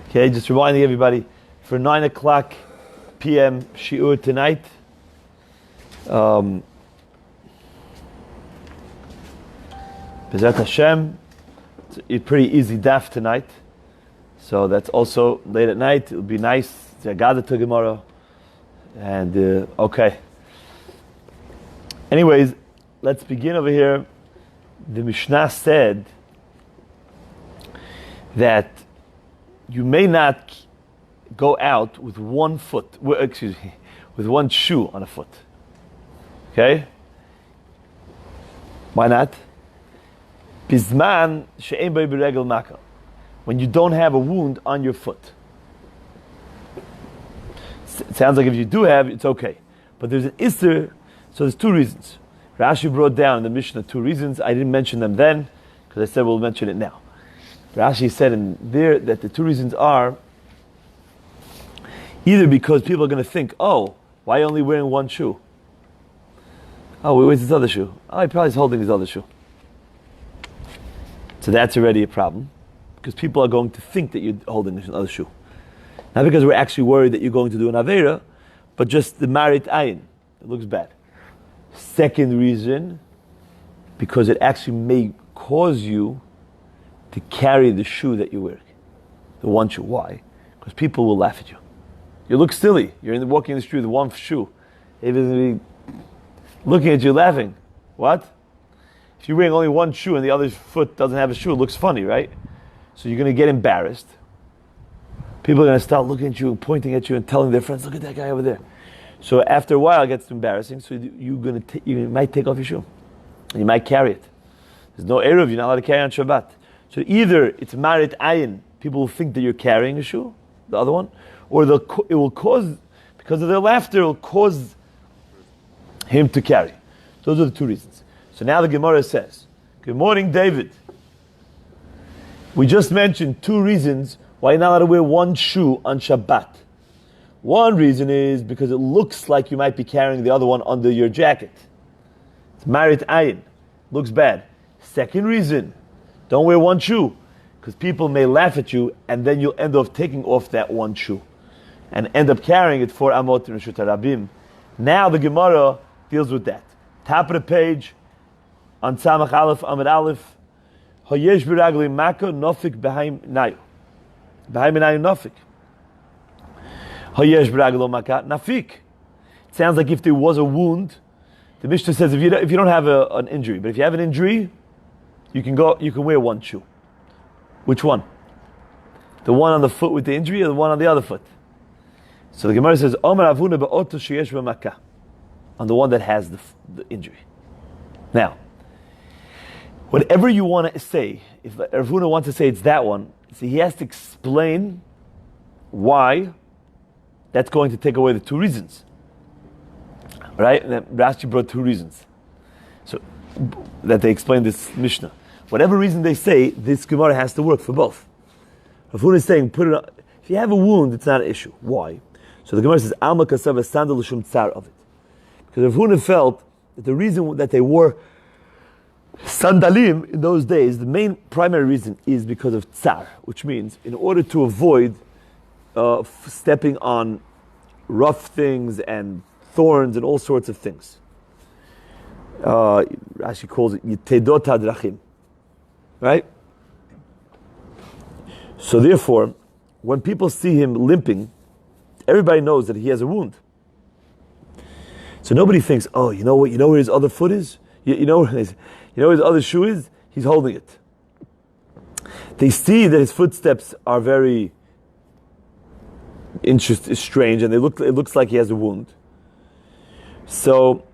Okay, just reminding everybody for 9 o'clock p.m. shiur tonight. B'ezrat Hashem, it's a pretty easy daf tonight. So that's also late at night. It'll be nice. It's Agada to Gemara. And okay. Anyways, let's begin over here. The Mishnah said that you may not go out with one foot, with one shoe on a foot. Okay? Why not? Bizman she'ein bei b'regel maka. When you don't have a wound on your foot. It sounds like if you do have, it's okay. But there's an isser, so there's two reasons. Rashi brought down in the Mishnah two reasons. I didn't mention them then, because I said we'll mention it now. Rashi said in there that the two reasons are either because people are going to think, oh, why are you only wearing one shoe? Oh, where's his other shoe? Oh, he probably is holding his other shoe. So that's already a problem, because people are going to think that you're holding another shoe. Not because we're actually worried that you're going to do an Aveira, but just the Marit Ayin. It looks bad. Second reason, because it actually may cause you to carry the shoe that you're wearing. The one shoe. Why? Because people will laugh at you. You look silly. You're walking in the street with one shoe. Everyone's going to be looking at you laughing. What? If you're wearing only one shoe and the other foot doesn't have a shoe, it looks funny, right? So you're going to get embarrassed. People are going to start looking at you and pointing at you and telling their friends, look at that guy over there. So after a while it gets embarrassing, so you might take off your shoe. And you might carry it. There's no eruv, you're not allowed to carry on Shabbat. So either it's marit ayin, people will think that you're carrying a shoe, the other one, or it will cause, because of their laughter, it will cause him to carry. Those are the two reasons. So now the Gemara says, good morning, David. We just mentioned two reasons why you're not allowed to wear one shoe on Shabbat. One reason is because it looks like you might be carrying the other one under your jacket. It's marit ayin. Looks bad. Second reason, don't wear one shoe, because people may laugh at you and then you'll end up taking off that one shoe and end up carrying it for Amot and Reshut HaRabim. Now the Gemara deals with that. Top of the page, on Tzamach Aleph, Amid Aleph, Hayesh b'ragli maka nofik b'haim nayu. B'haim nayu nofik. Hayesh b'raglo maka nafik. It sounds like if there was a wound, the Mishnah says if you don't have an injury, but if you have an injury, you can wear one shoe. Which one? The one on the foot with the injury or the one on the other foot? So the Gemara says, Omer avuna ba'oto sheyesh b'maka. On the one that has the injury. Now, whatever you want to say, if Ravuna wants to say it's that one, so he has to explain why that's going to take away the two reasons. Right? And Rashi brought two reasons. So that they explain this Mishnah. Whatever reason they say, this Gemara has to work for both. Ravuna is saying, put it on, if you have a wound, it's not an issue. Why? So the Gemara says, Alma kasav sandal l'shum tsar of it. Because Ravuna felt that the reason that they wore sandalim in those days, the main primary reason is because of tsar, which means in order to avoid stepping on rough things and thorns and all sorts of things. Rashi calls it yitedot hadrachim. Right? So therefore, when people see him limping, everybody knows that he has a wound. So nobody thinks, oh, you know what? You know where his other foot is? You know where his other shoe is? He's holding it. They see that his footsteps are very strange, and it looks like he has a wound. So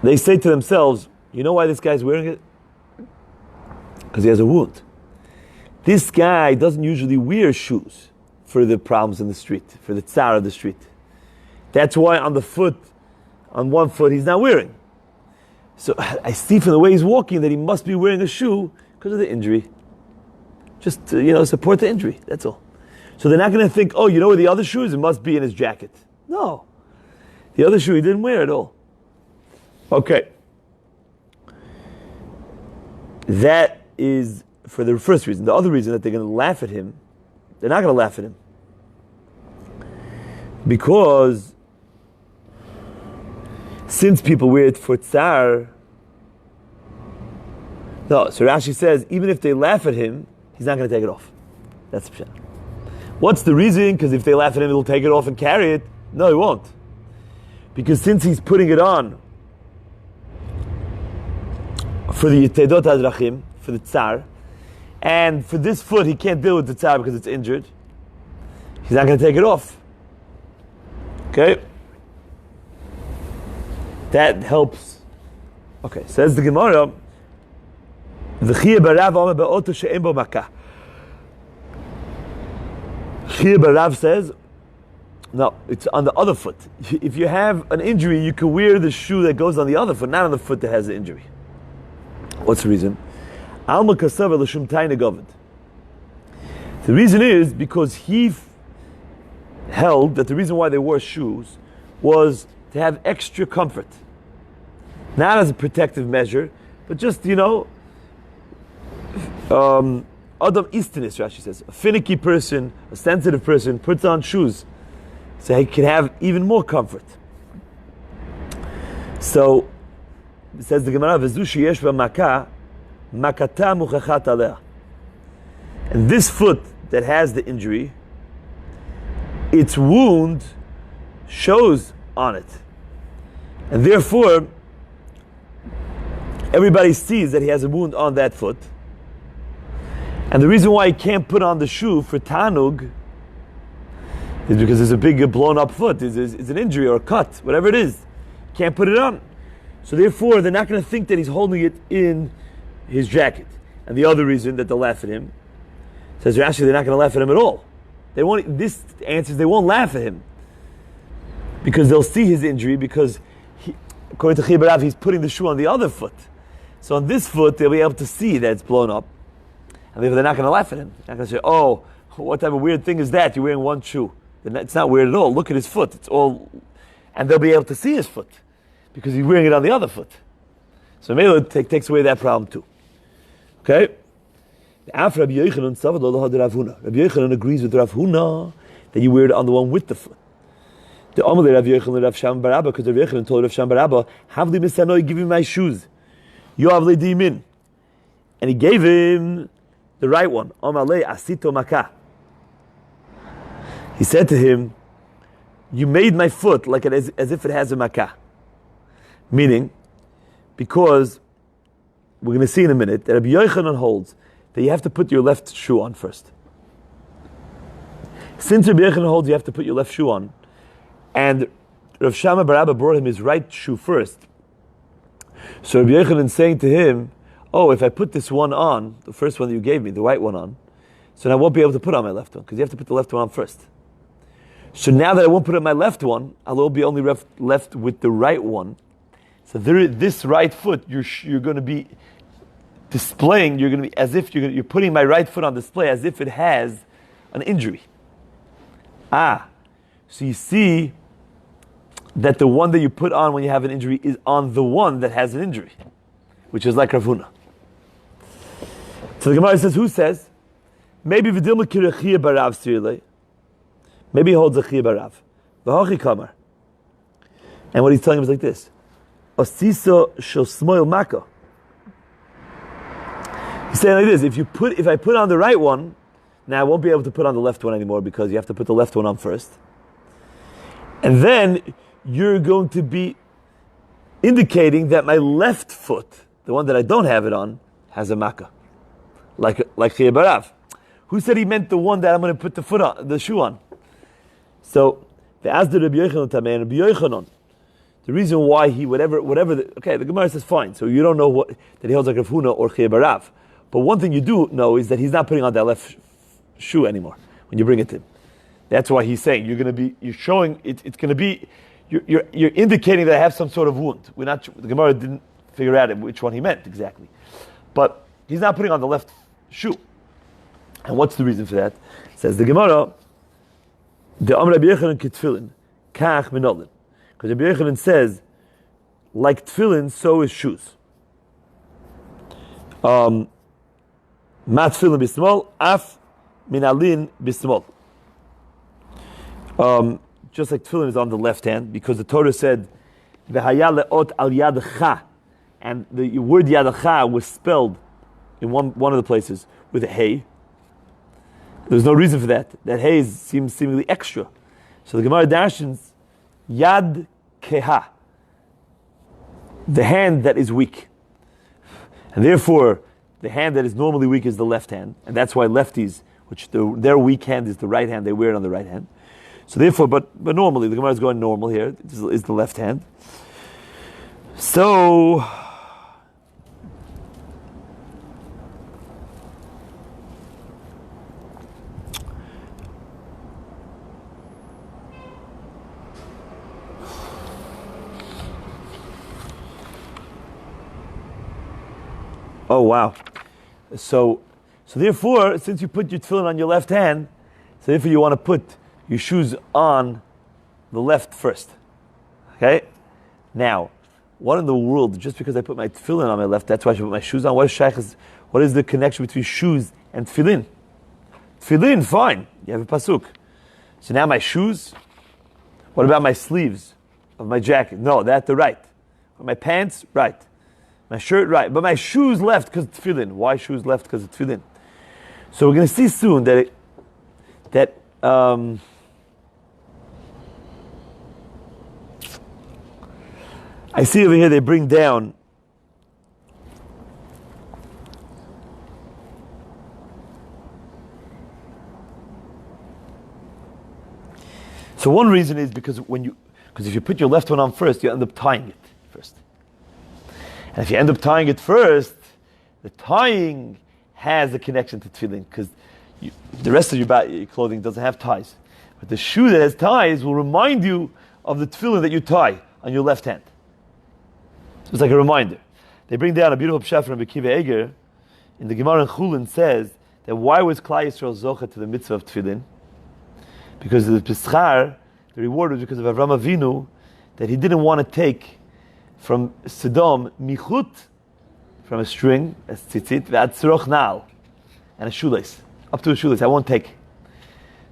they say to themselves, you know why this guy's wearing it? Because he has a wound. This guy doesn't usually wear shoes for the problems in the street, for the tsar of the street. That's why on one foot, he's not wearing. So I see from the way he's walking that he must be wearing a shoe because of the injury. Just to, support the injury, that's all. So they're not going to think, oh, you know where the other shoe is? It must be in his jacket. No. The other shoe he didn't wear at all. Okay. That is for the first reason. The other reason that they're going to laugh at him They're not going to laugh at him. Because since people wear it for tsar, no, so Rashi says, even if they laugh at him, he's not going to take it off. That's the pshat. What's the reason? Because if they laugh at him, he'll take it off and carry it. No, he won't. Because since he's putting it on for the Yitedot HaDrachim, for the tsar, and for this foot, he can't deal with the tsar because it's injured, he's not going to take it off. Okay? That helps. Okay, says the Gemara, V'chiyah barav omer be'oto she'en bo makah. Chiyah barav says, no, it's on the other foot. If you have an injury, you can wear the shoe that goes on the other foot, not on the foot that has the injury. What's the reason? Alma kasava l'shum tayne goved. The reason is because he held that the reason why they wore shoes was to have extra comfort. Not as a protective measure, but just, Adam istinis, Rashi says. A finicky person, a sensitive person, puts on shoes so he can have even more comfort. So, it says the Gemara, V'zu sheyesh b'makah, makata muchachat aleh. And this foot that has the injury, its wound shows on it. And therefore, everybody sees that he has a wound on that foot. And the reason why he can't put on the shoe for Tanug is because there's a big blown up foot. It's an injury or a cut, whatever it is. Can't put it on. So therefore, they're not going to think that he's holding it in his jacket. And the other reason that they'll laugh at him, says Rashi, they're not going to laugh at him at all. They won't. This answers they won't laugh at him because they'll see his injury because according to Chiyah barav, he's putting the shoe on the other foot. So on this foot, they'll be able to see that it's blown up. And they're not going to laugh at him. They're not going to say, oh, what type of weird thing is that? You're wearing one shoe. It's not weird at all. Look at his foot. It's all... And they'll be able to see his foot because he's wearing it on the other foot. So maybe it takes away that problem too. Okay? After Rabbi Yochanan agrees with Rav Huna that you wear it on the one with the foot. The Amalei Rav Yochanan Rav Sham Barabba, because Rav Yochanan told Rav Sham Barabba, Havli Misanoi, give me my shoes. Yoav Dimin. And he gave him the right one. Amalei Asito Makah. He said to him, you made my foot like as if it has a makah. Meaning, because we're going to see in a minute that Rabbi Yochanan holds that you have to put your left shoe on first. Since Rabbi Yochanan holds you have to put your left shoe on, and Rav Shama Barabba brought him his right shoe first. So Rabbi Yochanan is saying to him, oh, if I put this one on, the first one that you gave me, the white one on, so now I won't be able to put on my left one, because you have to put the left one on first. So now that I won't put on my left one, I'll be only left with the right one. So this right foot, you're going to be displaying, you're going to be as if you're putting my right foot on display as if it has an injury. So you see that the one that you put on when you have an injury is on the one that has an injury, which is like Rav Huna. So the Gemara says, who says? Maybe Vidilma Kirachiyah Barav Sirle. Maybe he holds a Chiyah Barav. V'hachi Kamar. And what he's telling him is like this. Osiso shel smoil maka. He's saying like this, if I put on the right one, now I won't be able to put on the left one anymore because you have to put the left one on first. And then you're going to be indicating that my left foot, the one that I don't have it on, has a makkah. Like Chiyah Barav. Who said he meant the one that I'm going to put the shoe on? So, the Rabbi Yochanan, the reason why he, the Gemara says fine, so you don't know that he holds like Rav Huna or Chiyah Barav. But one thing you do know is that he's not putting on that left shoe anymore when you bring it to him. That's why he's saying you're showing it's going to be, you're indicating that I have some sort of wound. The Gemara didn't figure out which one he meant exactly, but he's not putting on the left shoe. And what's the reason for that? Says the Gemara, the Amr Rabbi Yochanan kitfilin kach minolin, because Rabbi Yochanan says, like tefillin, so is shoes. Mat tefillin bismol af minalin bismol. Just like tefillin is on the left hand, because the Torah said, "V'haya leot al yadcha," and the word yadcha was spelled in one of the places with a hey. There's no reason for that. That hey seems seemingly extra. So the Gemara darshans yad keha, the hand that is weak, and therefore the hand that is normally weak is the left hand, and that's why lefties, which their weak hand is the right hand, they wear it on the right hand. So therefore, but normally the Gemara is going normal here. Is the left hand. So oh wow. So therefore, since you put your tefillin on your left hand, so therefore you want to put your shoes on the left first. Okay? Now, what in the world, just because I put my tefillin on my left, that's why I should put my shoes on? What is the connection between shoes and tefillin? Tefillin, fine. You have a pasuk. So now my shoes, what about my sleeves of my jacket? No, that's the right. My pants, right. My shirt, right. But my shoes left because it's tefillin. Why shoes left because it's tefillin? So we're going to see soon that I see over here they bring down so one reason is because if you put your left one on first, you end up tying it first. And if you end up tying it first, the tying has a connection to tefillin, because the rest of your clothing doesn't have ties. But the shoe that has ties will remind you of the tefillin that you tie on your left hand. So it's like a reminder. They bring down a beautiful pshat from Rabbi Akiva Eger in the Gemara in Chulin, says that why was Klal Yisrael zocha to the mitzvah of tefillin? Because the Pischar, the reward was because of Avram Avinu, that he didn't want to take from Sodom michut, from a string, a tzitzit, ve'ad tzroch nal, and a shoelace, up to a shoelace. I won't take.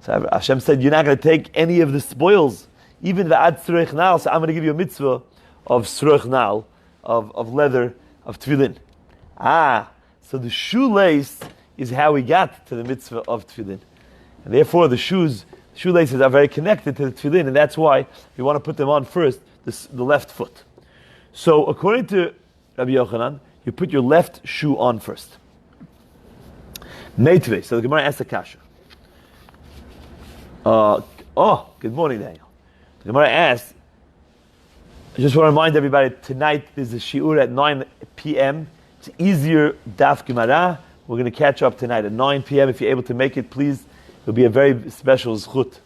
So Hashem said, you're not going to take any of the spoils, even ve'ad tzroch nal. So I'm going to give you a mitzvah of tzroch nal, of leather, of tefillin. So the shoelace is how we got to the mitzvah of tefillin, and therefore the shoelaces are very connected to the tefillin, and that's why we want to put them on first, the left foot. So according to Rabbi Yochanan, you put your left shoe on first. Meitvei. So the Gemara asks the kasha. Good morning, Daniel. The Gemara asks, I just want to remind everybody, tonight there's a shiur at 9 p.m. It's easier Daf Gemara. We're going to catch up tonight at 9 p.m. If you're able to make it, please. It'll be a very special zchut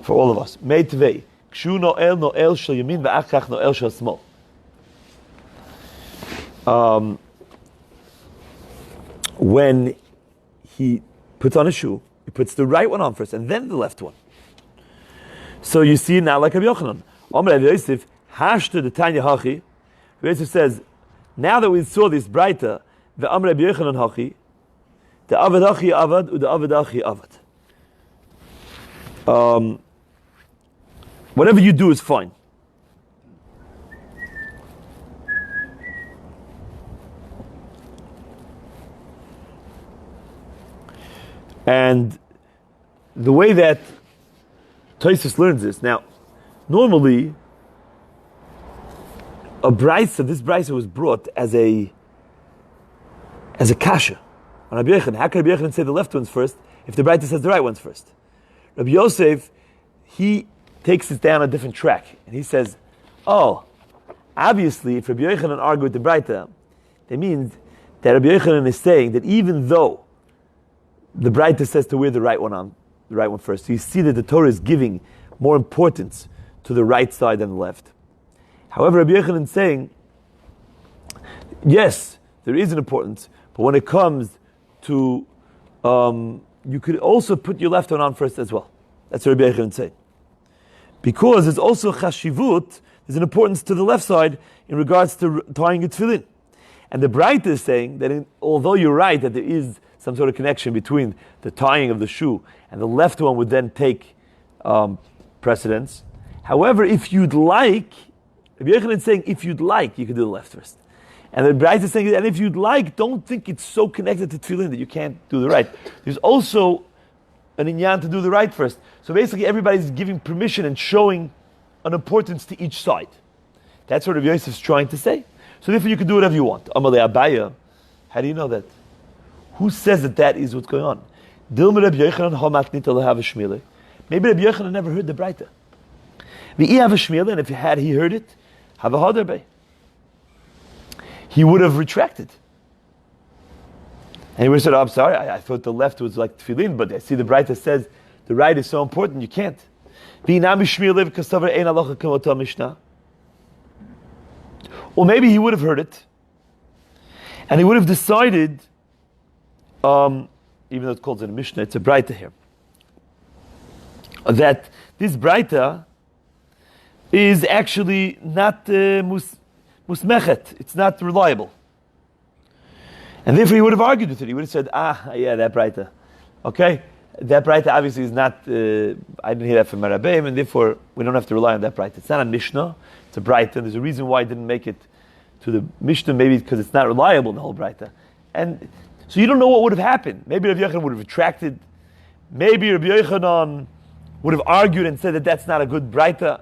for all of us. Meitvei. Kshu no'el shel yamin ve'achach no'el shel smol. When he puts on a shoe, he puts the right one on first and then the left one. So you see now, like Rabbi Yochanan, Amar Rabbi Yosef, hashta the Tanya hachi. Rabbi Yosef says, now that we saw this brighter, the Amar Rabbi Yochanan hachi, the avad hachi avad, the avad hachi avad. Whatever you do is fine. And the way that Tosfos learns this, now, normally, this brisa was brought as a kasha on Rabbi Yochanan. How can Rabbi Yochanan say the left ones first if the brisa says the right ones first? Rabbi Yosef, he takes it down a different track, and he says, obviously, if Rabbi Yochanan argued with the brisa, that means that Rabbi Yochanan is saying that even though the Braita says to wear the right one first. So you see that the Torah is giving more importance to the right side than the left. However, Rabbi Yochanan is saying, yes, there is an importance, but when it comes to, you could also put your left one on first as well. That's what Rabbi Yochanan is saying. Because there's also chashivut, there's an importance to the left side in regards to tying your tefillin. And the Braita is saying that although you're right that there is some sort of connection between the tying of the shoe and the left one would then take precedence. However, if you'd like, Rabbi Yochanan is saying, if you'd like, you can do the left first. And the Braita is saying, and if you'd like, don't think it's so connected to tefillin that you can't do the right. There's also an inyan to do the right first. So basically, everybody's giving permission and showing an importance to each side. That's what Rabbi Yosef is trying to say. So therefore, you can do whatever you want. Amalei Abaya, how do you know that? Who says that that is what's going on? Dilma Rabbi Yochanan hamatnita lehav shmile. Maybe Rabbi Yochanan never heard the Braita. V'i have a shmile, and if he heard it, have a hadarbe. He would have retracted. And he would have said, oh, I'm sorry, I thought the left was like tefillin, but I see the Braita says the right is so important, you can't. Or maybe he would have heard it, and he would have decided, even though it's called in a Mishnah, it's a Braita here, that this Braita is actually not masechet, it's not reliable. And therefore he would have argued with it. He would have said, yeah, that Braita. Okay? That Braita obviously is not, I didn't hear that from Marabbeim, and therefore we don't have to rely on that Braita. It's not a Mishnah, it's a Braita. There's a reason why I didn't make it to the Mishnah, maybe because it's not reliable, the whole Braita. And so you don't know what would have happened. Maybe Rabbi Yochanan would have retracted. Maybe Rabbi Yochanan would have argued and said that that's not a good Braita.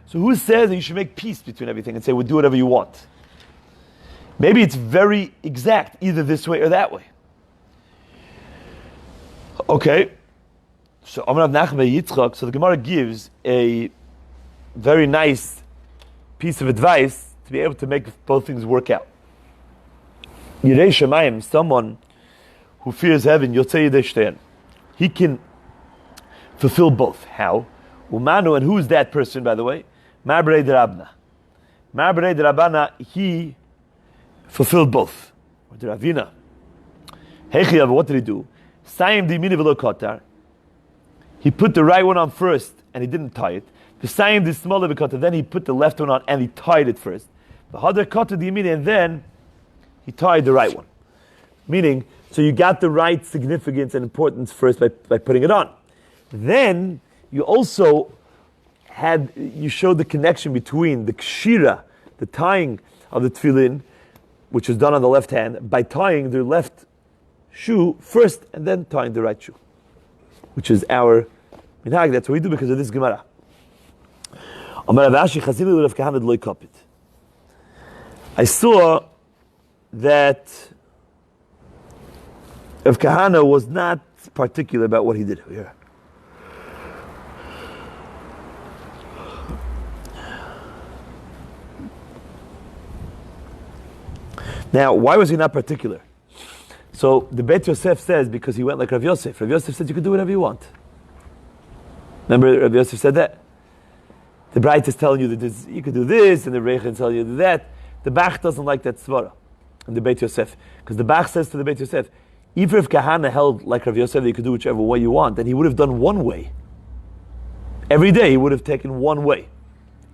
So who says that you should make peace between everything and say, we'll do whatever you want? Maybe it's very exact, either this way or that way. Okay, so Amar Rav Nachman Yitzchak, so the Gemara gives a very nice piece of advice to be able to make both things work out. Yirei Shamayim, someone who fears heaven, Yotzei Yidei Shtein, he can fulfill both. How? Umanu, and who is that person, by the way? Ma'abrei D'Rabna. Ma'abrei D'Rabana, he fulfilled both. Or D'Ravina. Hechiyav, what did he do? Sayim Dimini V'lo Kotar. He put the right one on first, and he didn't tie it. The Sayim Di Smola V'Kotar, then he put the left one on, and he tied it first. The Hadar Kotar Dimini, and then he tied the right one. Meaning, so you got the right significance and importance first by putting it on. Then, you also you showed the connection between the kshira, the tying of the tefillin, which is done on the left hand, by tying the left shoe first and then tying the right shoe, which is our minhag. That's what we do because of this Gemara. I saw that Rav Kahana was not particular about what he did here. Now, why was he not particular? So the Beit Yosef says because he went like Rav Yosef. Rav Yosef said you can do whatever you want. Remember Rav Yosef said that? The Braita is telling you that you could do this, and the Reichan is telling you that. The Bach doesn't like that svara in the Beit Yosef. Because the Bach says to the Beit Yosef, even if Kahana held like Rav Yosef that you could do whichever way you want, then he would have done one way. Every day he would have taken one way.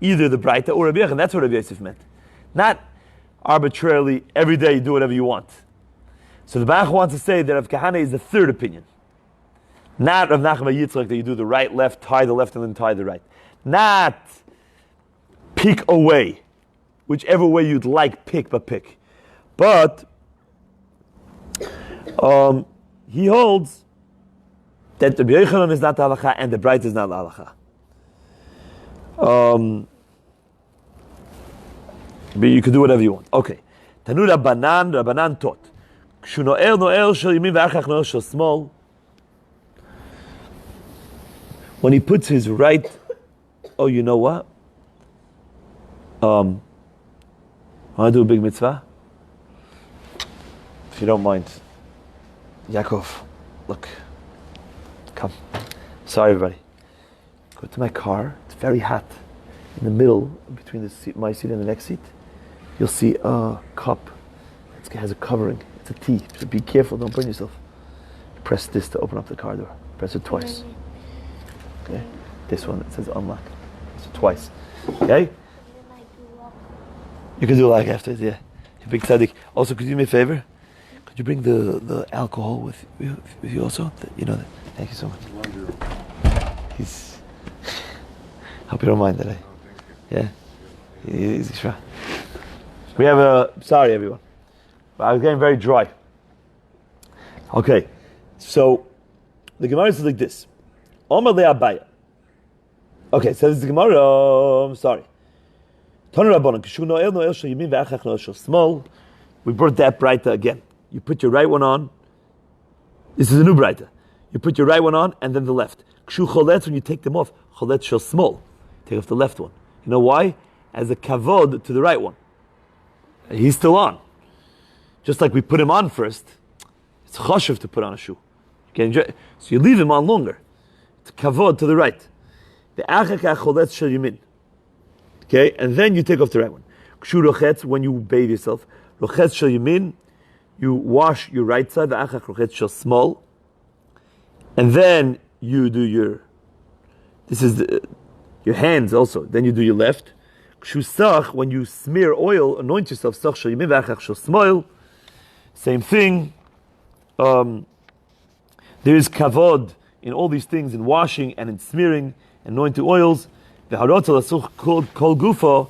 Either the Braita or Rabbi Yechon. That's what Rabbi Yosef meant. Not arbitrarily, every day you do whatever you want. So the Bach wants to say that Rav Kahana is the third opinion. Not Rav Nachman Yitzchak that you do the right, left, tie the left, and then tie the right. Not pick a way. Whichever way you'd like, pick. But he holds that the Rabbi Yochanan is not the halacha and the Braita is not the halacha. But you can do whatever you want. Okay. Tanu Rabbanan taught. Kshu no'el shel yamin v'achach no'el shel small. When he puts his right, oh, you know what? Want to do a big mitzvah? If you don't mind. Yaakov, look. Come. Sorry, everybody. Go to my car. It's very hot. In the middle, between the seat, my seat and the next seat, you'll see a cup. It has a covering. It's a tea. So be careful. Don't burn yourself. Press this to open up the car door. Press it twice. Okay? This one, it says unlock. So twice. Okay? You can do like after it, yeah. You're big tzaddik. Also, could you do me a favor? Could you bring the alcohol with you also? Thank you so much. He's. Hope you don't mind that. Yeah. He's sure. We have sorry everyone. I was getting very dry. Okay, so the Gemara says like this. Omar le Abaya. Okay, so this is the Gemara. Sorry. Small. We brought that breita again. You put your right one on. This is a new breita. You put your right one on and then the left. When you take them off, choletz shel small. Take off the left one. You know why? As a kavod to the right one. He's still on. Just like we put him on first. It's chashuv to put on a shoe. So you leave him on longer. It's kavod to the right. The achaka choletz shel yamin. Okay, and then you take off the right one. Kshu rochetz, when you bathe yourself, rochetz shel yamin, you wash your right side. The achak rochetz shel small, and then you do your. This is your hands also. Then you do your left. Kshu sach, when you smear oil, anoint yourself. Sach shel yamin, achak shel small. Same thing. There is kavod in all these things, in washing and in smearing, anointing oils. The harotza called kol gufo,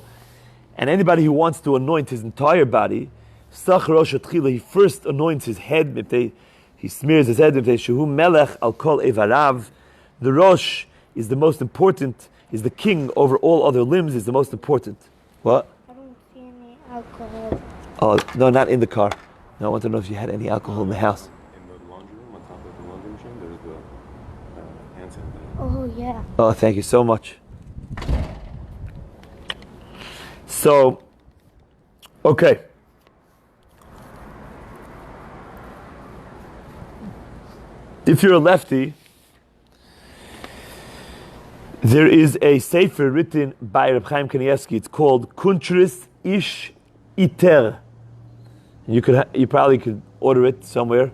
and anybody who wants to anoint his entire body, he first anoints his head. He smears his head. Shehu melech al kol evarav. The rosh is the most important. Is the king over all other limbs. Is the most important. What? I don't see any alcohol. Oh no, not in the car. No, I want to know if you had any alcohol in the house. In the laundry room, on top of the laundry machine, there's the hand sanitizer. Oh yeah. Oh, thank you so much. So, okay. If you're a lefty, there is a sefer written by Reb Chaim Kanievsky. It's called Kuntris Ish Iter. You probably could order it somewhere.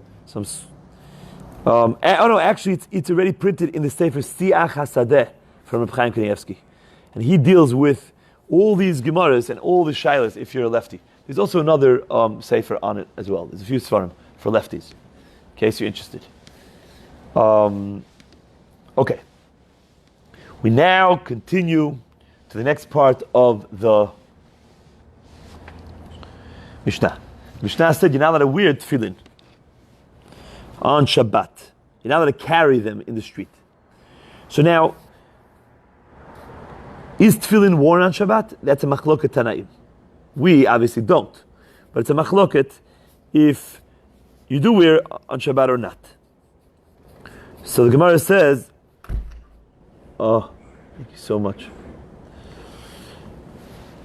Actually, it's already printed in the sefer Siach Hasadeh from Reb Chaim Kanievsky, and he deals with all these Gemaras and all the Shilas if you're a lefty. There's also another sefer on it as well. There's a few Svarim for lefties, in case you're interested. Okay. We now continue to the next part of the Mishnah. Mishnah said you're not allowed to wear tefillin on Shabbat. You're not allowed to carry them in the street. So now, is tefillin worn on Shabbat? That's a machloket Tanaim. We obviously don't, but it's a machloket if you do wear on Shabbat or not. So the Gemara says, oh, thank you so much.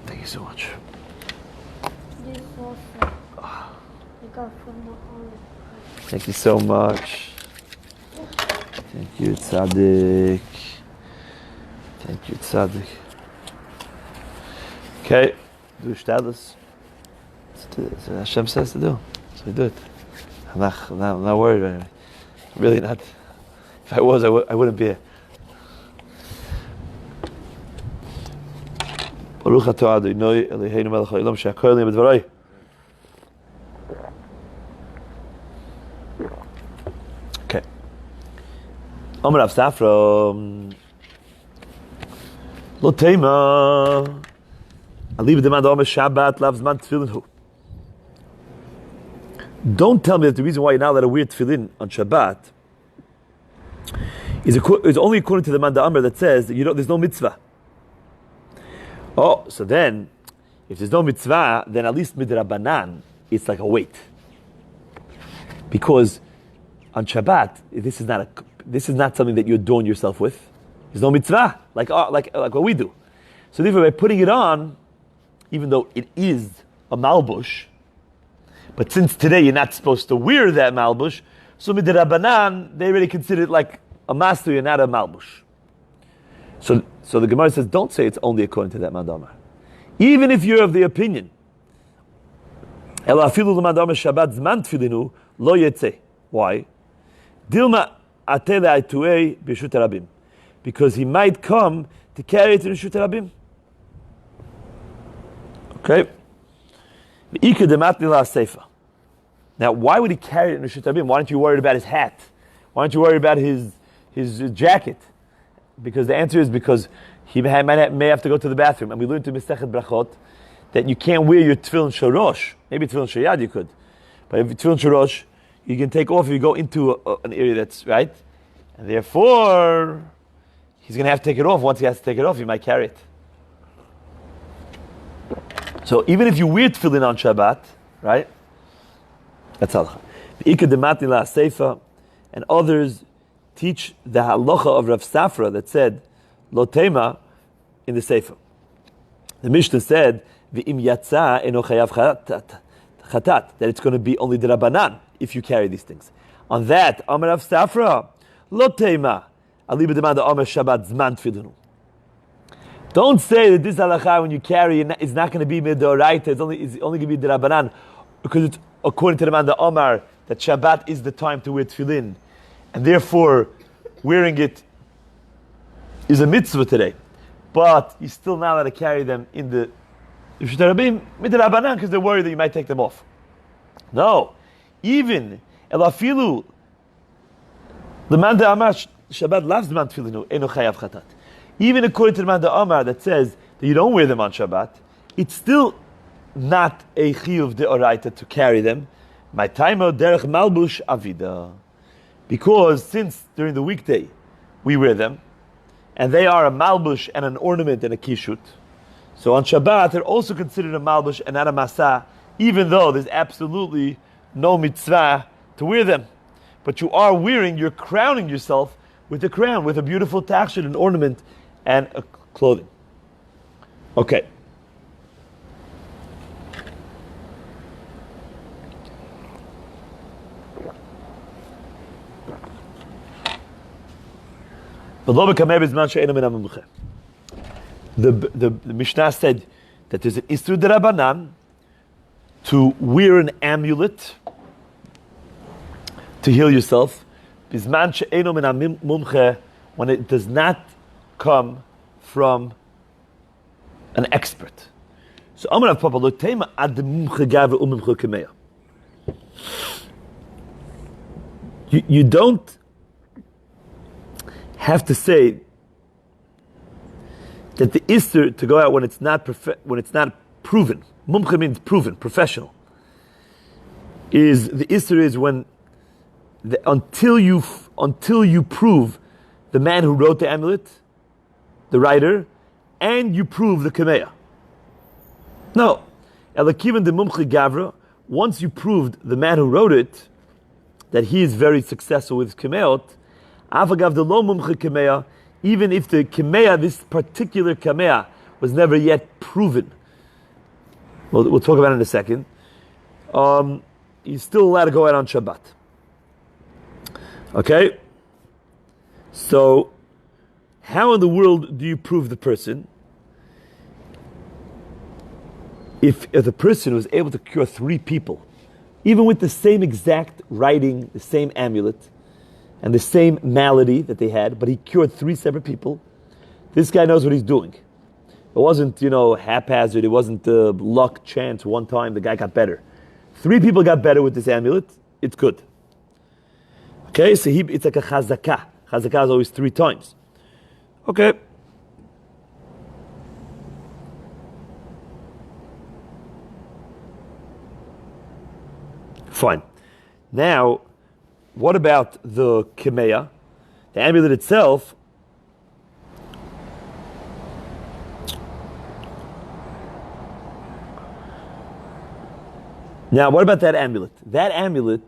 Thank you so much. This also. I got from the olive. Thank you so much. Thank you, Tzaddik. Thank you, Tzaddik. Okay, do shtadlis. So Hashem says to do, so we do it. I'm not worried anyway. Really not. If I was, I wouldn't be here. Baruch atah Adonai Eloheinu melech haolam she'akol neh b'dvaroi. Okay. Amar Rav Safra. Lo tema. Aliv demand Omer Shabbat lavs man tefillin hu. Don't tell me that the reason why you're not allowed to wear tefillin on Shabbat is only according to the man Amr that says that there's no mitzvah. Oh, so then, if there's no mitzvah, then at least midrabanan, it's like a weight. Because on Shabbat, this is not something that you adorn yourself with. There's no mitzvah, like what we do. So therefore, by putting it on, even though it is a malbush, but since today you're not supposed to wear that malbush, so midrabanan, they already consider it like a master, you're not a malbush. So the Gemara says, don't say it's only according to that mandamar. Even if you're of the opinion, why? Dilma atele aituei b'shut rabim, because he might come to carry it in b'shut rabim. Okay. Now, why would he carry it in Rishut Rabim? Why aren't you worried about his hat? Why aren't you worried about his jacket? Because the answer is because he may have to go to the bathroom. And we learned to masechet brachot that you can't wear your tefillin shorosh. Maybe tefillin shayad you could. But if tefillin shorosh, you can take off if you go into an area that's right. And therefore, he's going to have to take it off. Once he has to take it off, he might carry it. So even if you wear tefillin on Shabbat, right? That's halacha. And others teach the halacha of Rav Safra that said, lo tema in the Sefer. The Mishnah said, v'im yatsa eno chayav chatat, that it's going to be only the Rabbanan if you carry these things. On that, Amar Rav Safra, lo tema, aliba demanda Amar Shabbat zman tefillinu. Don't say that this halacha when you carry is not going to be midoraita, it's only going to be the Rabbanan, because it's according to the man the Omar that Shabbat is the time to wear tefillin, and therefore wearing it is a mitzvah today. But you're still not allowed to carry them in the Rishut Rabim midrabanan because they're worried that you might take them off. No, even elafilu the man the Amar Shabbat loves the man tefillin eno chayav chatat. Even according to the man the Amar that says that you don't wear them on Shabbat, it's still not a chiyuv deoraita to carry them. My timer derech malbush avida, because since during the weekday we wear them, and they are a malbush and an ornament and a kishut, so on Shabbat they're also considered a malbush and not a masa, even though there's absolutely no mitzvah to wear them. But you are wearing, you're crowning yourself with a crown, with a beautiful tachshit, an ornament, and a clothing. Okay. The Mishnah said that there's an Isur D'Rabanan to wear an amulet to heal yourself, when it does not come from an expert. So Amar Rav Papa lo tema ad mumche gavra umumche kameya. You don't have to say that the Isser to go out when it's not proven. Mumche means proven, professional. The Isser is when until you prove the man who wrote the amulet, the writer, and you prove the kameya. No, elakivan de mumche gavra. Once you proved the man who wrote it that he is very successful with his kameyot, avagav de lo mumche kameya, even if the kameya, this particular kameya, was never yet proven. We'll talk about it in a second. He's still allowed to go out on Shabbat. Okay? So, how in the world do you prove the person? If the person was able to cure 3 people, even with the same exact writing, the same amulet, and the same malady that they had, but he cured 3 separate people, this guy knows what he's doing. It wasn't, haphazard, it wasn't luck, chance, one time the guy got better. 3 people got better with this amulet, it's good. Okay, so it's like a chazakah. Chazakah is always 3 times. Okay. Fine. Now, what about the kemeya, the amulet itself? Now, what about that amulet? That amulet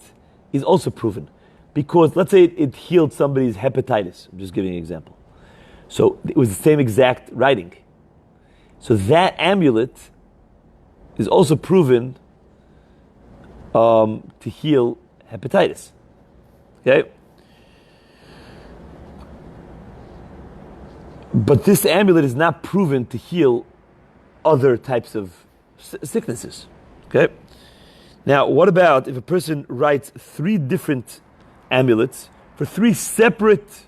is also proven. Because let's say it healed somebody's hepatitis. I'm just giving an example. So it was the same exact writing. So that amulet is also proven to heal hepatitis. Okay? But this amulet is not proven to heal other types of sicknesses. Okay? Now, what about if a person writes 3 different amulets for 3 separate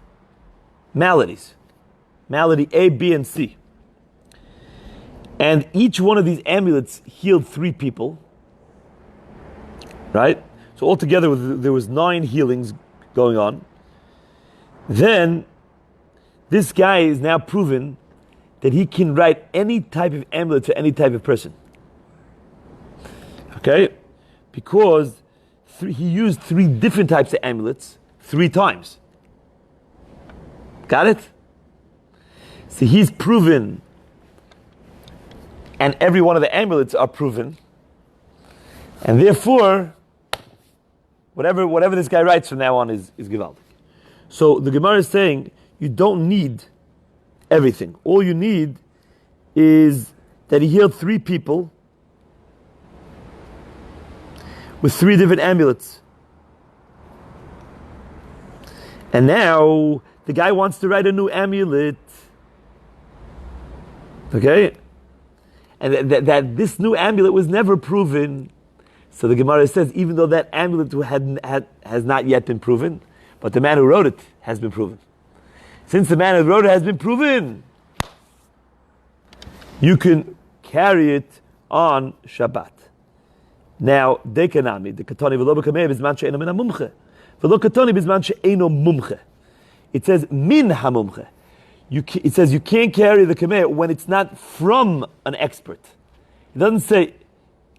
maladies? Malady A, B, and C. And each one of these amulets healed 3 people. Right? So altogether, there was 9 healings going on. Then, this guy is now proven that he can write any type of amulet to any type of person. Okay? Because he used 3 different types of amulets 3 times. Got it? So he's proven, and every one of the amulets are proven, and therefore, whatever this guy writes from now on is Givaldic. So the Gemara is saying, you don't need everything. All you need is that he healed 3 people with 3 different amulets. And now the guy wants to write a new amulet. Okay? And that this new amulet was never proven. So the Gemara says, even though that amulet has not yet been proven, but the man who wrote it has been proven. Since the man who wrote it has been proven, you can carry it on Shabbat. Now, dekanami, the katani v'lo b'kameh b'zman she'eno min ha'mumche. V'lo katani b'zman she'eno mumche. It says min ha'mumche. It says you can't carry the kameh when it's not from an expert. It doesn't say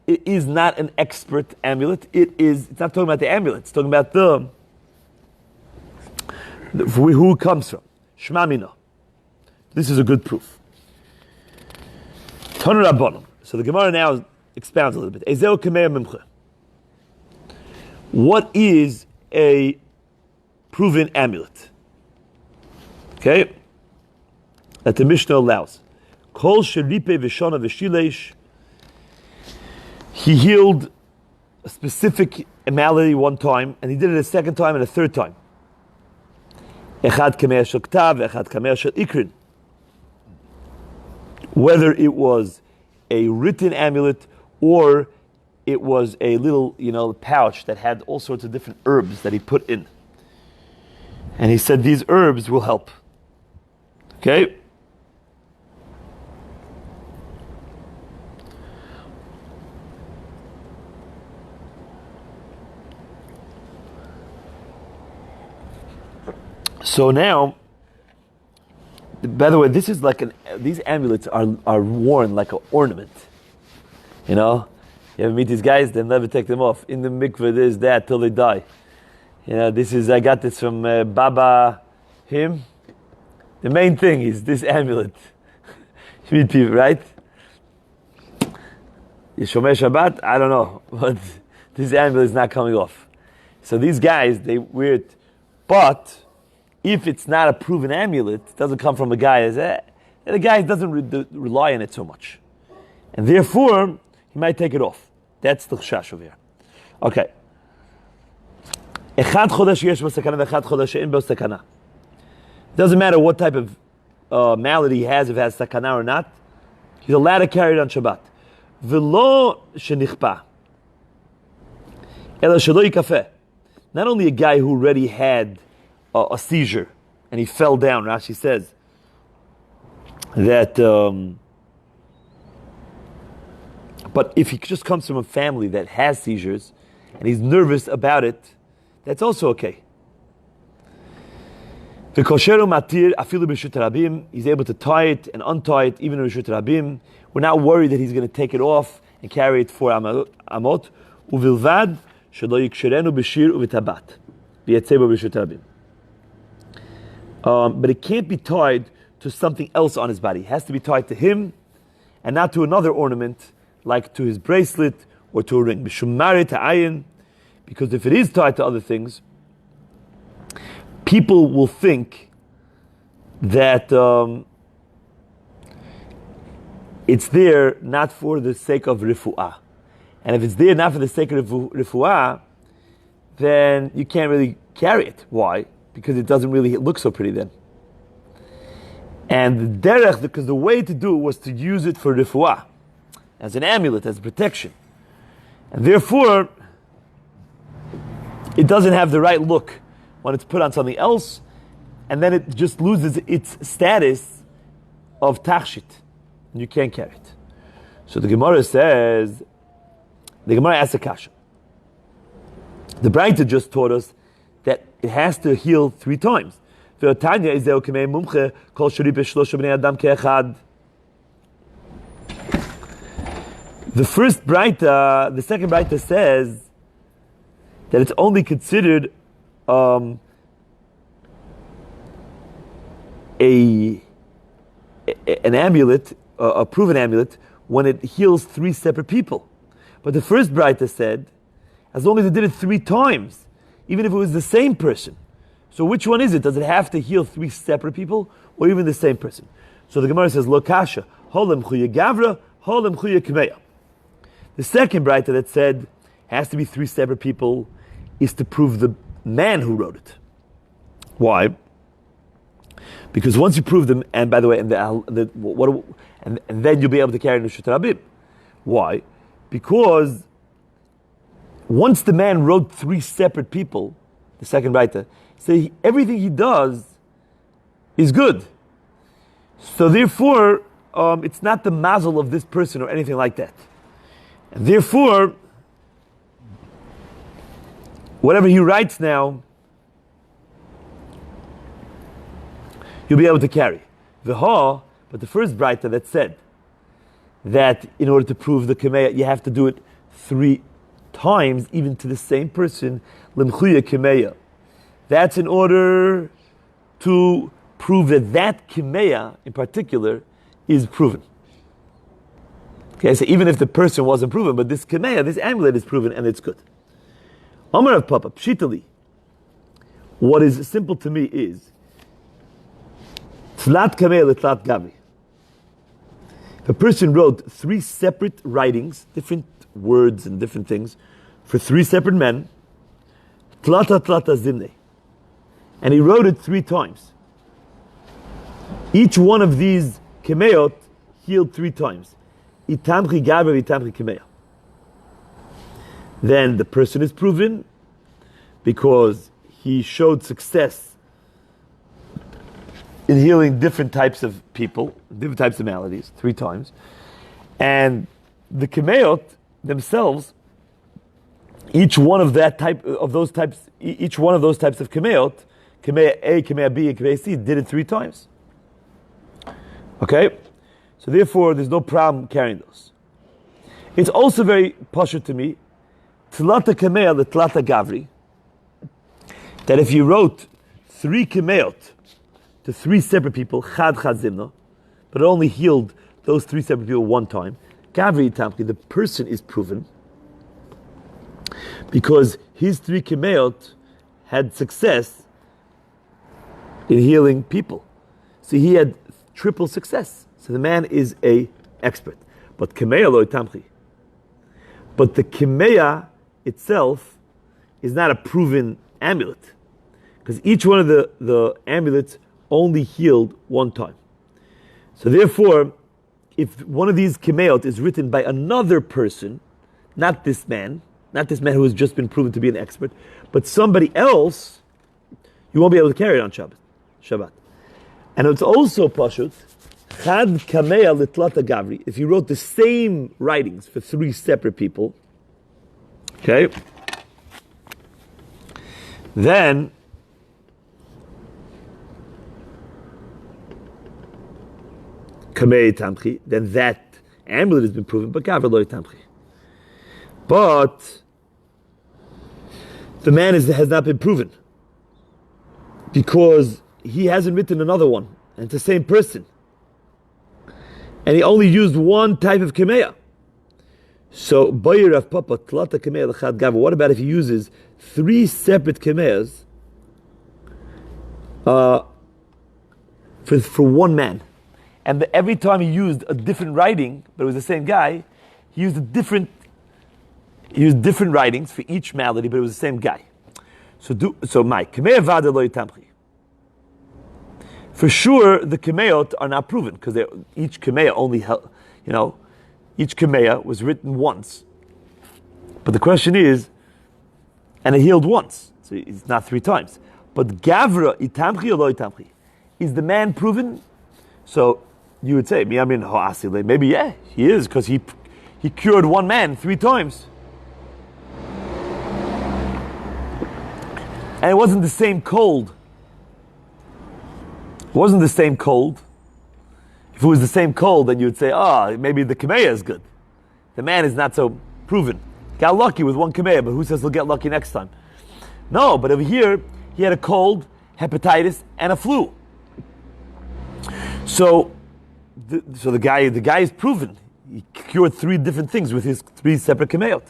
it is not an expert amulet. It's not talking about the amulet. It's talking about who it comes from. Shema mina. This is a good proof. Tanu Rabbanon. So the Gemara now expounds a little bit. Ezeu kameh mimcha. What is a proven amulet? Okay? That the Mishnah allows. Kol sheripe v'shana v'shileish. He healed a specific malady one time, and he did it a second time and a third time. Echad kameh shel ktav, echad kameh shel ikrin. Whether it was a written amulet or it was a little, pouch that had all sorts of different herbs that he put in. And he said these herbs will help. Okay? So now, by the way, this is like these amulets are worn like an ornament. You ever meet these guys? They'll never take them off. In the mikveh, there's that till they die. I got this from Baba him. The main thing is this amulet. You meet people, right? Yeshomei Shabbat, I don't know, but this amulet is not coming off. So these guys, they wear it, but if it's not a proven amulet, it doesn't come from a guy, the guy doesn't rely on it so much. And therefore, he might take it off. That's the chashash over here. Okay. Echad chodesh yesh bo sakana v'echad chodesh she'en bo sakana. Doesn't matter what type of malady he has, if it has sakana or not, he's allowed to carry it on Shabbat. V'lo shenichpa. Ela shelo yikafeh. Not only a guy who already had a seizure and he fell down, Rashi says that but if he just comes from a family that has seizures and he's nervous about it, that's also okay. The kosheru matir afilu b'reshut rabim. He's able to tie it and untie it even in b'reshut rabim. We're not worried that he's going to take it off and carry it for amot. Uvilvad shelo yiksherenu b'shir uv'tabat v'yatzebo b'reshut rabim. But it can't be tied to something else on his body. It has to be tied to him and not to another ornament, like to his bracelet or to a ring. B'shumari ta'ayin, because if it is tied to other things, people will think that it's there not for the sake of refu'ah. And if it's there not for the sake of refu'ah, then you can't really carry it. Why? Because it doesn't really look so pretty then. And the derech, because the way to do it was to use it for refuah, as an amulet, as protection. And therefore, it doesn't have the right look when it's put on something else, and then it just loses its status of tachshit, and you can't carry it. So the Gemara asks a kasha. The Braita just taught us that it has to heal 3 times. The first Braita, the second Braita says that it's only considered an amulet, a proven amulet, when it heals 3 separate people. But the first Braita said, as long as it did it 3 times, even if it was the same person. So which one is it? Does it have to heal 3 separate people, or even the same person? So the Gemara says, Lo kasha, holem chuya gavra, holem chuya kmeya. The second Braita that said, has to be 3 separate people, is to prove the man who wrote it. Why? Because once you prove them, and by the way, and then you'll be able to carry Nushut Rabim. Why? Because once the man wrote 3 separate people, the second Braita, say everything he does is good. So therefore, it's not the mazel of this person or anything like that. And therefore, whatever he writes now, you'll be able to carry. But the first Braita that said that in order to prove the Kemeya, you have to do it 3 times, even to the same person, Limchuya Kemeya. That's in order to prove that Kemeya in particular is proven. Okay, so even if the person wasn't proven, but this Kemeya, this amulet is proven and it's good. Amar of Papa, Pshitali. What is simple to me is Tlat Kemeya Tlat Gavi. If a person wrote 3 separate writings, different words and different things, for 3 separate men, Tlata Tlata Zimne, and he wrote it 3 times. Each one of these Kemeyot healed 3 times. Itamchi Gaber, Itamchi Kemeya. Then the person is proven because he showed success in healing different types of people, different types of maladies, 3 times. And the Kemeyot themselves, each one of those types of Kemeyot, Kemeya A, Kemeya B, and Kemeya C, did it 3 times. Okay? So therefore, there's no problem carrying those. It's also very pashut to me, Tlata Kemeya, the Tlata Gavri, that if you wrote 3 Kemeyot to 3 separate people, Chad Chad Zimna, but it only healed those 3 separate people 1 time, Gavri Tamki, the person is proven, because his 3 Kemeyot had success in healing people. So he had triple success. So the man is a expert. But Kemeya lo Tamchi. But the Kemeya itself is not a proven amulet, because each one of the amulets only healed 1 time. So therefore, if one of these Kemeyot is written by another person, not this man who has just been proven to be an expert, but somebody else, you won't be able to carry it on Shabbat. And it's also pashut, Chad Kameya Litlata Gavri, if you wrote the same writings for 3 separate people, okay, then Kamei Tamchi, then that amulet has been proven, but Gavri Loi Tamchi. But the man has not been proven, because he hasn't written another one, and it's the same person. And he only used 1 type of Kemeya. So, Bayer of Papa, Tlata Kemeya L'chad Gavri. What about if he uses 3 separate Kemeyas for 1 man? And every time he used a different writing, but it was the same guy, he used different writings for each malady, but it was the same guy. So my Kemeya Vada Lo Yitamchi. For sure, the Kemeyot are not proven, because each Kemeya each Kemeya was written once. But the question is, and it healed once, so it's not 3 times. But Gavra Itamchi or Lo Itamchi? Is the man proven? So you would say, maybe yeah, he is, because he cured 1 man 3 times. And it wasn't the same cold. It wasn't the same cold. If it was the same cold, then you would say, maybe the kameya is good. The man is not so proven. Got lucky with one kameya, but who says he'll get lucky next time? No, but over here, he had a cold, hepatitis, and a flu. So the guy is proven. He cured 3 different things with his 3 separate kameyot.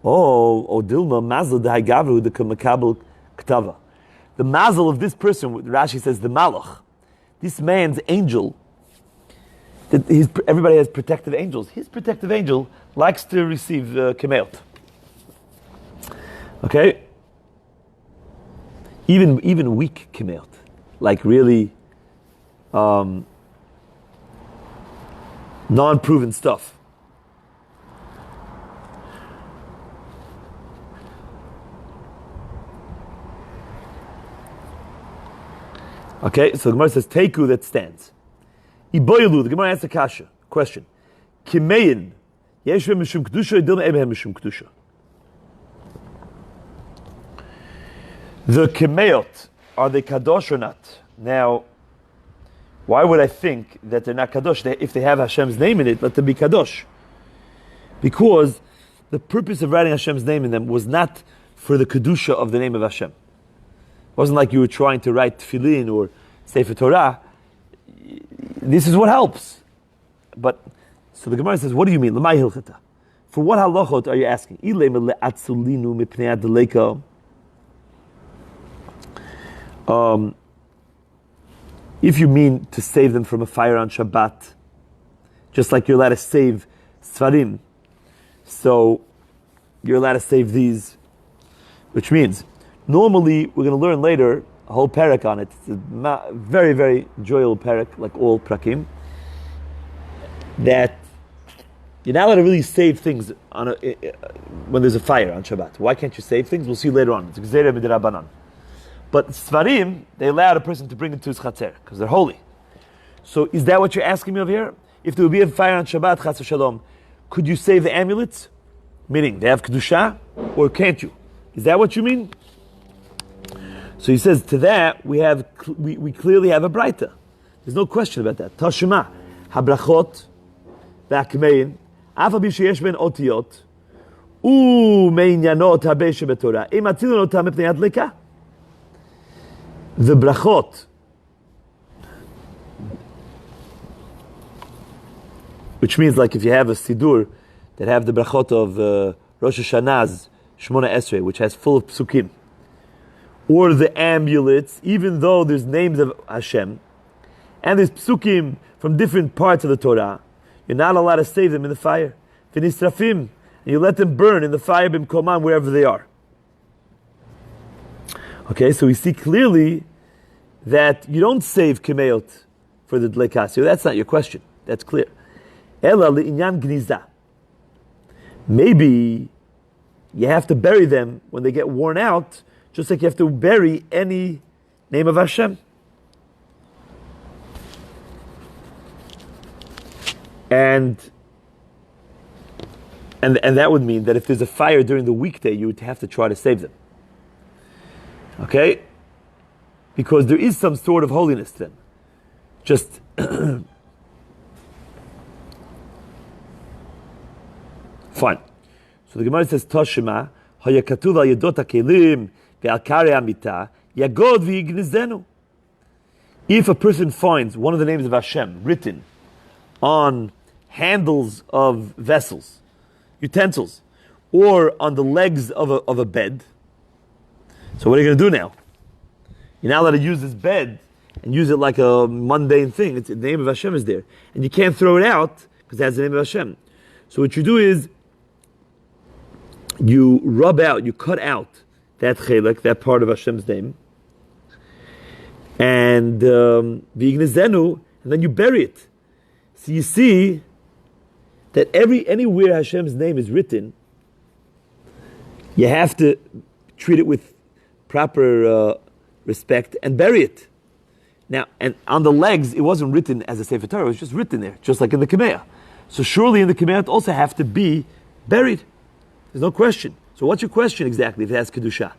Dilma mazel dehagavru the kamakabel ktava. The mazel of this person, Rashi says, the malach, this man's angel. Everybody has protective angels. His protective angel likes to receive kameyot. Okay. Even weak kameyot, like really non-proven stuff. Okay, so the Gemara says, Teiku, that stands. Iboyelu, the Gemara asks a kasha. Question. Kimeyin, yesh v'hem mishum kedusha, yidil me'em mishum kedusha. The kemeyot, are they kadosh or not? Now, why would I think that they're not kadosh? If they have Hashem's name in it, let them be kadosh. Because the purpose of writing Hashem's name in them was not for the kedusha of the name of Hashem. It wasn't like you were trying to write tefillin or Sefer Torah. This is what helps. But, so the Gemara says, what do you mean? L'may hilchata? For what halachot are you asking? If you mean to save them from a fire on Shabbat, just like you're allowed to save Sfarim, so you're allowed to save these, which means, normally we're going to learn later a whole parak on it. It's a very, very enjoyable parak, like all prakim, that you're not allowed to really save things when there's a fire on Shabbat. Why can't you save things? We'll see later on. It's Gzeira Midrabanan. But Sfarim, they allowed a person to bring it to his Chatzer, because they're holy. So is that what you're asking me over here? If there would be a fire on Shabbat, Chas v'Shalom, could you save the amulets? Meaning, they have Kedusha, or can't you? Is that what you mean? So he says, to that, we clearly have a Braita. There's no question about that. Tashima, habrachot, v'akmein, afa b'sheyesh ben otiyot, me'inyanot habesh betorah, im atzilon otam mepnei adleka. The brachot, which means like if you have a sidur that have the brachot of Rosh Hashanah's Shmona Esrei, which has full of psukim, or the amulets, even though there's names of Hashem, and there's psukim from different parts of the Torah, you're not allowed to save them in the fire. V'nisrafim, and you let them burn in the fire b'mkomam, wherever they are. Okay, so we see clearly that you don't save kemeyot for the dlekasio. That's not your question. That's clear. Ela li'inyan gniza. Maybe you have to bury them when they get worn out, just like you have to bury any name of Hashem. And that would mean that if there's a fire during the weekday, you would have to try to save them. Okay? Because there is some sort of holiness to them. Just fine. So the Gemara says, Toshima, hayakatuv al yedot hakelim ve'al karei hamita yagod v'yignizenu. If a person finds one of the names of Hashem written on handles of vessels, utensils, or on the legs of a bed, so what are you going to do now? You're not allowed to use this bed and use it like a mundane thing. The name of Hashem is there. And you can't throw it out because it has the name of Hashem. So what you do is you rub out, you cut out that chelek, that part of Hashem's name, and v'ignizenu, and then you bury it. So you see that anywhere Hashem's name is written, you have to treat it with proper respect and bury it. Now, and on the legs, it wasn't written as a Sefer Torah, it was just written there, just like in the Kameah. So surely in the Kameah it also have to be buried. There's no question. So what's your question exactly if it has Kedusha?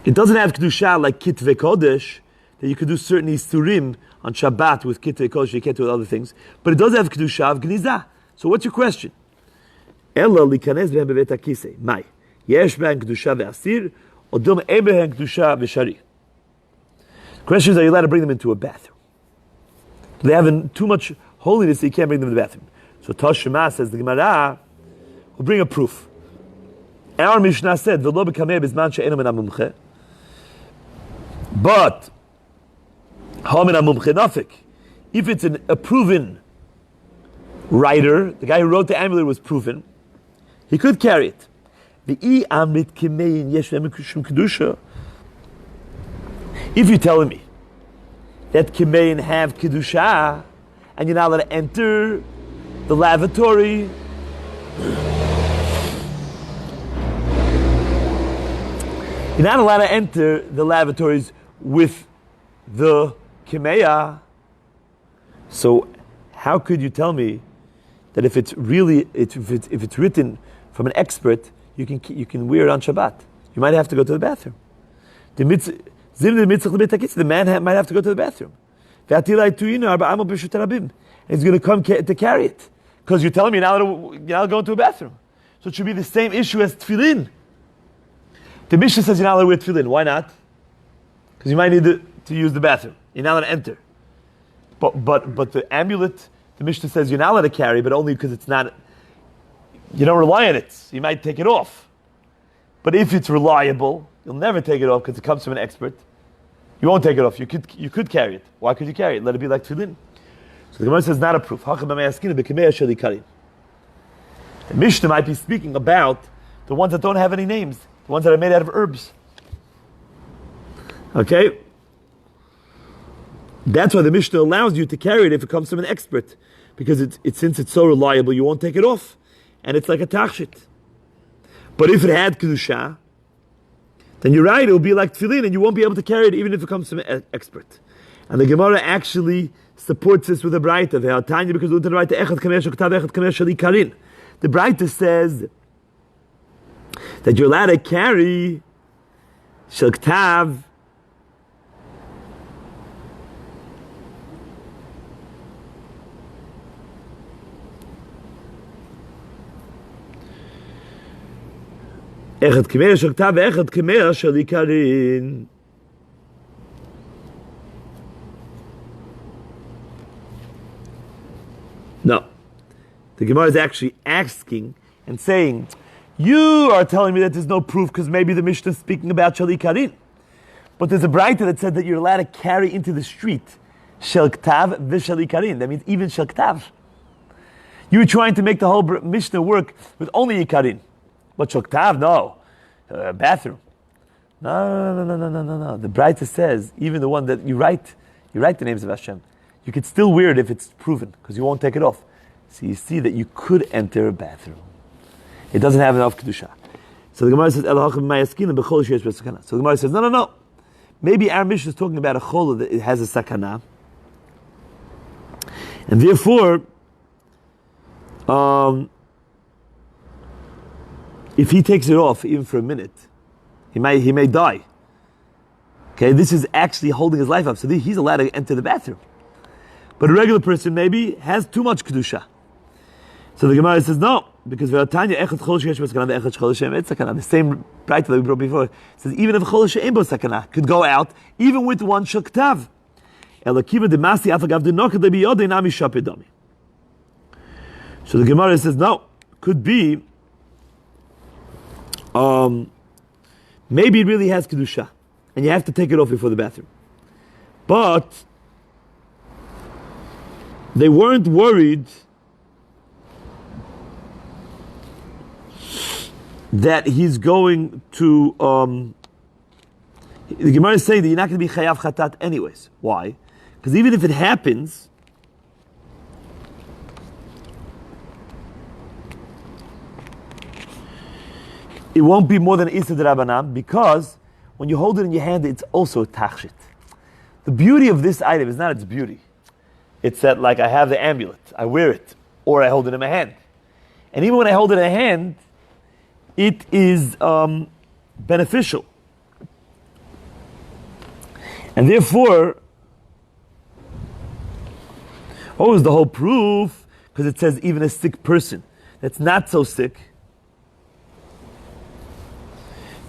It doesn't have kedusha like kitvei kodesh, that you could do certain isurim on Shabbat with kitvei kodesh, you can't do with other things. But it does have kedusha of gnizah. So what's your question? Ella likanez behem bevet hakisei. Mai. Yesh behem kedusha ve'asir, or dum ein behem kedusha ve'shari. The question is, are you allowed to bring them into a bathroom? They have too much holiness that you can't bring them to the bathroom. So Toshima says, the Gemara will bring a proof. Our Mishnah said, V'lo b'kameh b'zman she'enu min ha'mumche. But, ha'min ha'mumche nafik. If it's a proven writer, the guy who wrote the amulet was proven, he could carry it. V'i amrit kimein yesh v'emikushim kedusha. If you're telling me that kimein have kedusha, and you're not allowed to enter the lavatory, you're not allowed to enter the lavatories with the kimeya. So how could you tell me that if it's really if it's written from an expert, you can wear it on Shabbat? You might have to go to the bathroom. The man might have to go to the bathroom. And he's going to come to carry it. Because you're telling me now to go into a bathroom. So it should be the same issue as tefillin. The Mishnah says you're not allowed to wear tefillin. Why not? Because you might need to use the bathroom. You're not allowed to enter. But the amulet, the Mishnah says you're not allowed to carry, but only because it's not, you don't rely on it. So you might take it off. But if it's reliable, you'll never take it off because it comes from an expert. You won't take it off. You could carry it. Why could you carry it? Let it be like tefillin. So the Gemara says not a proof. The Mishnah might be speaking about the ones that don't have any names, the ones that are made out of herbs. Okay? That's why the Mishnah allows you to carry it if it comes from an expert. Because since it's so reliable, you won't take it off. And it's like a tachshit. But if it had kedusha, then you're right, it will be like tefillin, and you won't be able to carry it even if it comes from an expert. And the Gemara actually supports this with a braita. The braita says that you're allowed to carry shel ktav echad k'meir shel ktav echad k'meir shel ikarin. No. The Gemara is actually asking and saying, you are telling me that there's no proof because maybe the Mishnah is speaking about shel ikarin. But there's a braita that said that you're allowed to carry into the street shel ktav v'shel ikarin. That means even shel ktav. You were trying to make the whole Mishnah work with only ikarin. But shel ktav, no. Bathroom. No. The braita says, even the one that you write the names of Hashem. You could still wear it if it's proven, because you won't take it off. So you see that you could enter a bathroom. It doesn't have enough kedusha. So the Gemara says, so the Gemara says, no. Maybe our Mishnah is talking about a chol that it has a sakana. And therefore, if he takes it off, even for a minute, he may die. Okay, this is actually holding his life up. So he's allowed to enter the bathroom. But a regular person maybe has too much kedusha. So the Gemara says no, because the same braita that we brought before says even if a chol she'ein bo sakana could go out even with one shel ktav. So the Gemara says no, could be maybe it really has kedusha, and you have to take it off before the bathroom. But they weren't worried that he's going to. The Gemara is saying that you're not going to be chayav chatat anyways. Why? Because even if it happens, it won't be more than Issa D'Rabbanan, because when you hold it in your hand, it's also tachshit. The beauty of this item is not its beauty. It's that, like, I have the amulet, I wear it, or I hold it in my hand. And even when I hold it in my hand, it is beneficial. And therefore, what was the whole proof? Because it says even a sick person that's not so sick.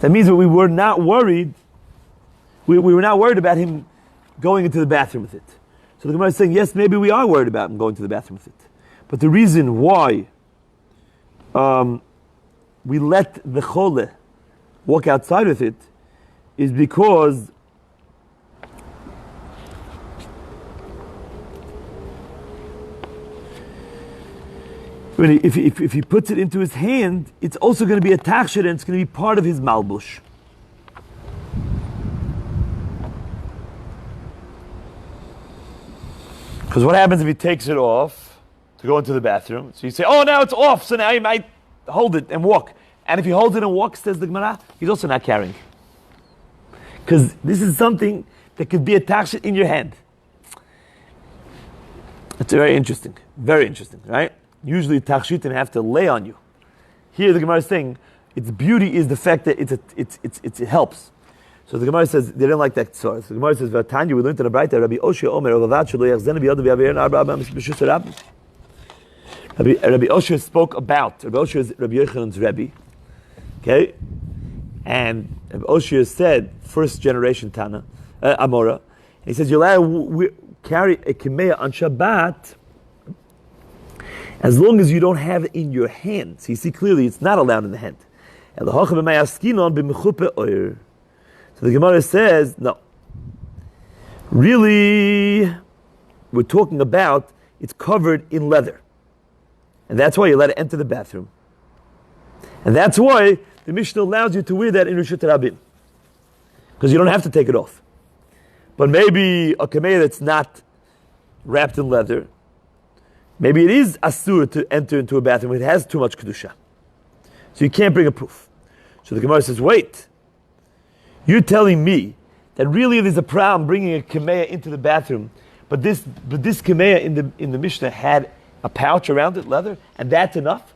That means that we were not worried. We were not worried about him going into the bathroom with it. So the Gemara is saying, yes, maybe we are worried about him going to the bathroom with it. But the reason why we let the chole walk outside with it is because if he puts it into his hand, it's also going to be a tachshir and it's going to be part of his malbush. Because what happens if he takes it off to go into the bathroom? So you say, oh, now it's off, so now he might hold it and walk. And if he holds it and walks, says the Gemara, he's also not carrying. Because this is something that could be a tachshir in your hand. It's very interesting, right? Usually tachshitim have to lay on you. Here the Gemara is saying its beauty is the fact that it helps. So the Gemara says they didn't like that. So the Gemara says, "Vatanya, we learned in the Braita, Rabbi Moshe Omer, Rabbi Moshe spoke about Rabbi Moshe is Rabbi Yochanan's Rebbe, okay, and Rabbi Moshe said first generation Tana Amora. And he says you're allowed to carry a kimeya on Shabbat as long as you don't have it in your hand. So you see clearly it's not allowed in the hand. So the Gemara says, no. Really, we're talking about it's covered in leather. And that's why you let it enter the bathroom. And that's why the Mishnah allows you to wear that in Rishut Rabim. Because you don't have to take it off. But maybe a kameya that's not wrapped in leather, maybe it is asur to enter into a bathroom. It has too much kedusha. So you can't bring a proof. So the Gemara says, wait. You're telling me that really there's a problem bringing a kameya into the bathroom, but this kameya in the Mishnah had a pouch around it, leather, and that's enough?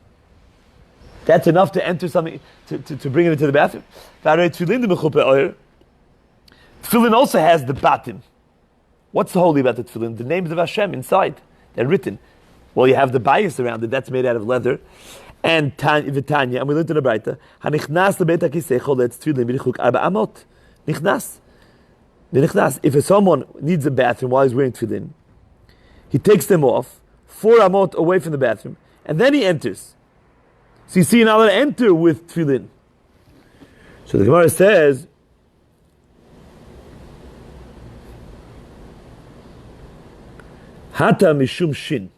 That's enough to enter something, to bring it into the bathroom? Tefillin also has the batim. What's the holy about the tefillin? The names of Hashem inside. They're written. Well, you have the bias around it, that's made out of leather. And Vitanya, and we learned in the Braita, Hanichnas lebeit hakisei choletz tefillin b'richuk arba amot. Nichnas. If someone needs a bathroom while he's wearing tefillin, he takes them off 4 amot away from the bathroom, and then he enters. So you see, you're not allowed to enter with tefillin. So the Gemara says, Hata mishum shin.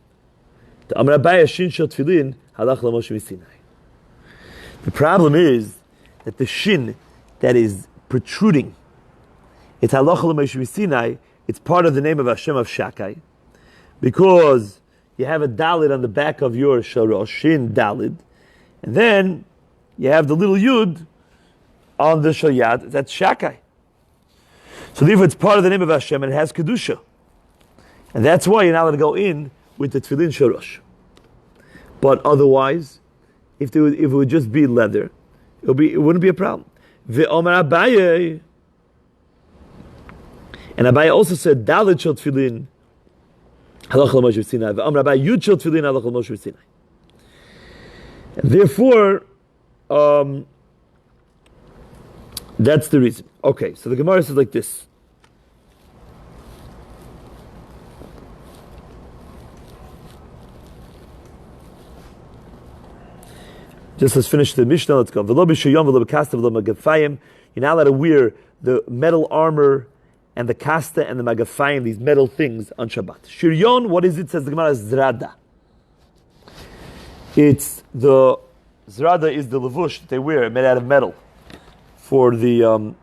The Amar Abaya shin shel tefillin halach LaMoshe Sinai. The problem is that the shin that is protruding, it's halach LaMoshe Sinai. It's part of the name of Hashem of Shakai, because you have a dalid on the back of your sharosh, shin dalid, and then you have the little yud on the shalyad. That's Shakai. So therefore, it's part of the name of Hashem, and it has kedusha, and that's why you're not allowed to go in with the tefillin sharosh. But otherwise, if it would just be leather, it wouldn't be a problem. Ve'omer Abaye, and Abaye also said dalid shel tefillin halach LaMoshe Sinai. Ve'omer Abaye yud shel tefillin halach LaMoshe Sinai. And therefore, that's the reason. Okay, so the Gemara says like this. Just let's finish the Mishnah. Let's go. You're not allowed to wear the metal armor and the kasta and the magafayim, these metal things, on Shabbat. Shiryon, what is it? Says the Gemara, zrada. It's the zrada is the levush that they wear, made out of metal, for the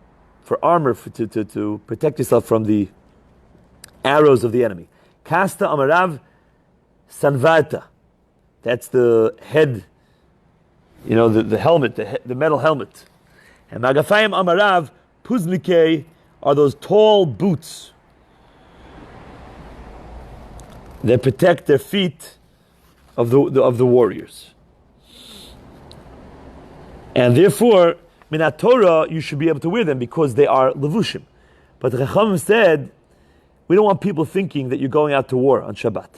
for armor, to protect yourself from the arrows of the enemy. Kasta amarav sanvata. That's the head. You know, the helmet, the metal helmet. And magafayim amarav puznike are those tall boots that protect their feet of the warriors. And therefore, minat Torah, you should be able to wear them because they are levushim. But the Chachamim said, we don't want people thinking that you're going out to war on Shabbat.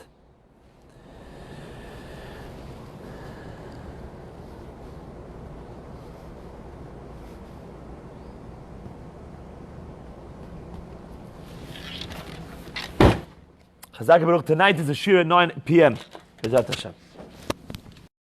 Chazak Baruch, tonight is a shir at 9 p.m. Bezat Hashem.